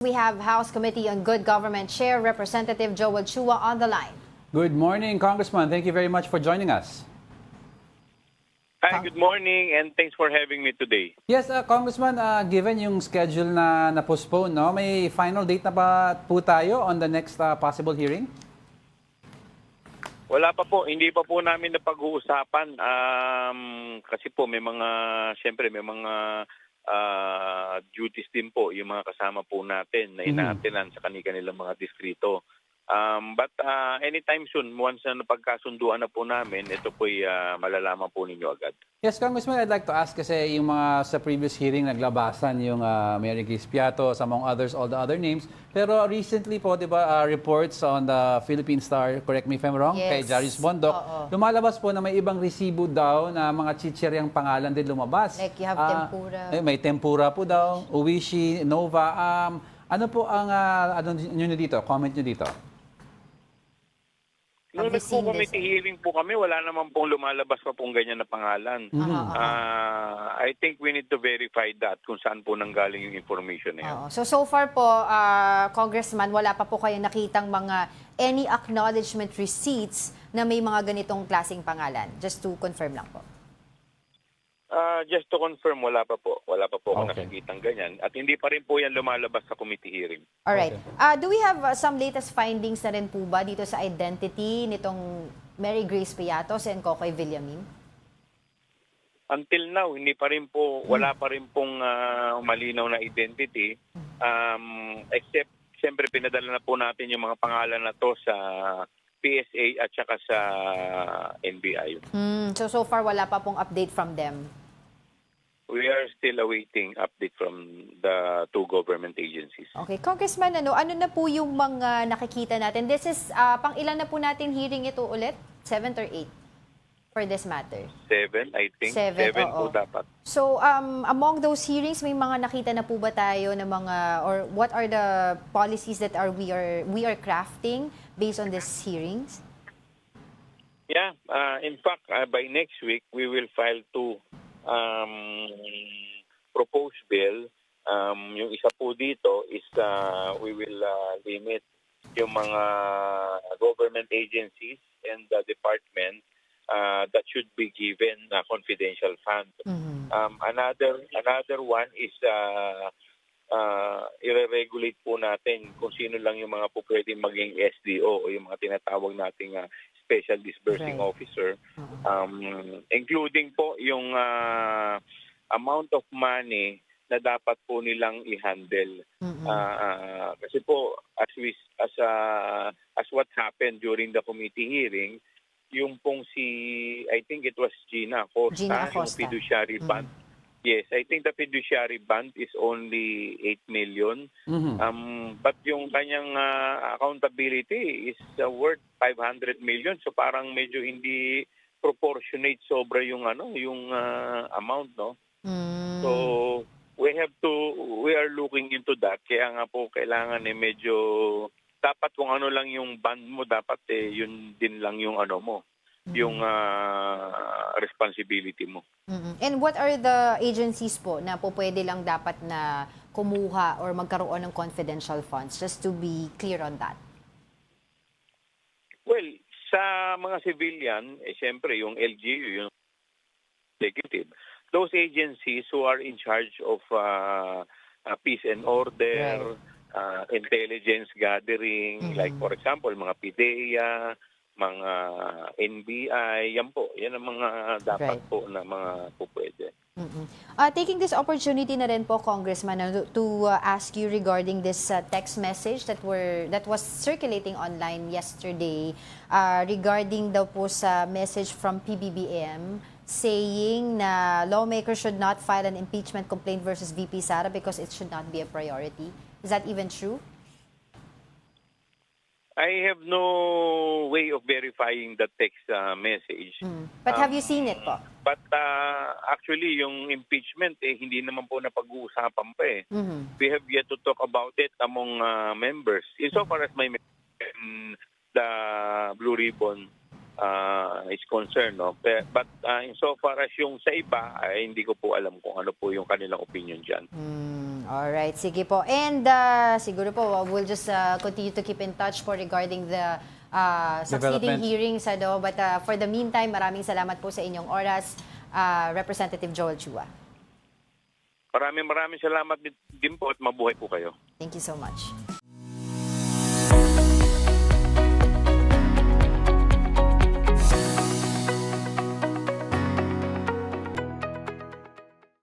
We have House Committee on Good Government Chair Representative Joel Chua on the line. Good morning, Congressman. Thank you very much for joining us. Hi, good morning, and thanks for having me today. Yes, Congressman, given yung schedule na na-postpone, no, may final date na ba po tayo on the next possible hearing? Wala pa po, hindi pa po namin napag-uusapan kasi po siyempre may mga duties din po yung mga kasama po natin na inaatinan sa kanilang mga distrito. But anytime soon, once na napagkasunduan na po namin, ito po'y malalaman po ninyo agad. Yes, Congressman, I'd like to ask kasi yung mga sa previous hearing naglabasan yung Mary Grace Piatos, among others, all the other names. Pero recently po, di ba, reports on the Philippine Star, correct me if I'm wrong, Yes. kay Jarius Bondok, lumalabas po na may ibang resibo daw na mga chichiryang pangalan din lumabas. Like you have tempura. May tempura po daw, Uwishi, Nova. Ano po ang nyo dito, comment nyo dito? Nung nagpo-committee hearing po kami, wala naman pong lumalabas pa pong ganyan na pangalan. I think we need to verify that kung saan po nanggaling yung information na yun. So far po, Congressman, wala pa po kayo nakitang any acknowledgement receipts na may mga ganitong klaseng pangalan. Just to confirm lang po. Just to confirm, wala pa po. Wala pa po ako Okay. nakikitang ganyan. At hindi pa rin po yan lumalabas sa committee hearing. Alright. Okay. Do we have some latest findings na rin po ba dito sa identity nitong Mary Grace Piatos and Kokoy Villamin? Until now, hindi pa rin po, wala pa rin pong malinaw na identity. Except, siyempre, pinadala na po natin yung mga pangalan na to sa PSA at saka sa NBI. So far, wala pa pong update from them. We are still awaiting update from the two government agencies. Okay. Congressman, ano na po yung mga nakikita natin? This is, pang ilan na po natin hearing ito ulit? 7th or 8th for this matter? 7, I think. Seven, 7 oo. po dapat. So, among those hearings, may mga nakita na po ba tayo na mga, or what are the policies that we are crafting based on these hearings? Yeah. In fact, by next week, we will file two proposed bill. Yung isa po dito is we will limit yung mga government agencies and the department that should be given confidential funds. Another one is i-regulate po natin kung sino lang yung mga po pwedeng maging SDO o yung mga tinatawag nating Special Disbursing Officer, including po yung amount of money na dapat po nilang i-handle. Kasi po as what happened during the committee hearing, yung pong I think it was Gina Acosta, yung fiduciary bond. Yes, I think the fiduciary bond is only 8 million. But yung kanyang accountability is worth 500 million. So parang medyo hindi proportionate sobra yung amount, no? So we are looking into that. Kaya nga po kailangan medyo dapat kung ano lang yung bond mo, dapat yun din lang yung mo, yung responsibility mo. And what are the agencies po na po pwede lang dapat na kumuha or magkaroon ng confidential funds? Just to be clear on that. Well, sa mga civilian, siyempre yung LGU, yung executive, those agencies who are in charge of peace and order, intelligence gathering, like for example, mga PIDEA, mga NBI, yan ang mga dapat po na mga pupwede. Taking this opportunity na rin po, Congressman, to ask you regarding this text message that was circulating online yesterday regarding daw po sa message from PBBM saying na lawmakers should not file an impeachment complaint versus VP Sara because it should not be a priority. Is that even true? I have no way of verifying the text message. But have you seen it po? But actually, yung impeachment, hindi naman po napag-uusapan pa eh. We have yet to talk about it among members. Insofar as my the Blue Ribbon is concerned. No? But insofar as yung sa iba, ay hindi ko po alam kung ano po yung kanilang opinion dyan. Alright, sige po. And siguro po, we'll just continue to keep in touch po regarding the succeeding Developments. hearings. But for the meantime, maraming salamat po sa inyong oras, Representative Joel Chua. Maraming salamat din po at mabuhay po kayo. Thank you so much.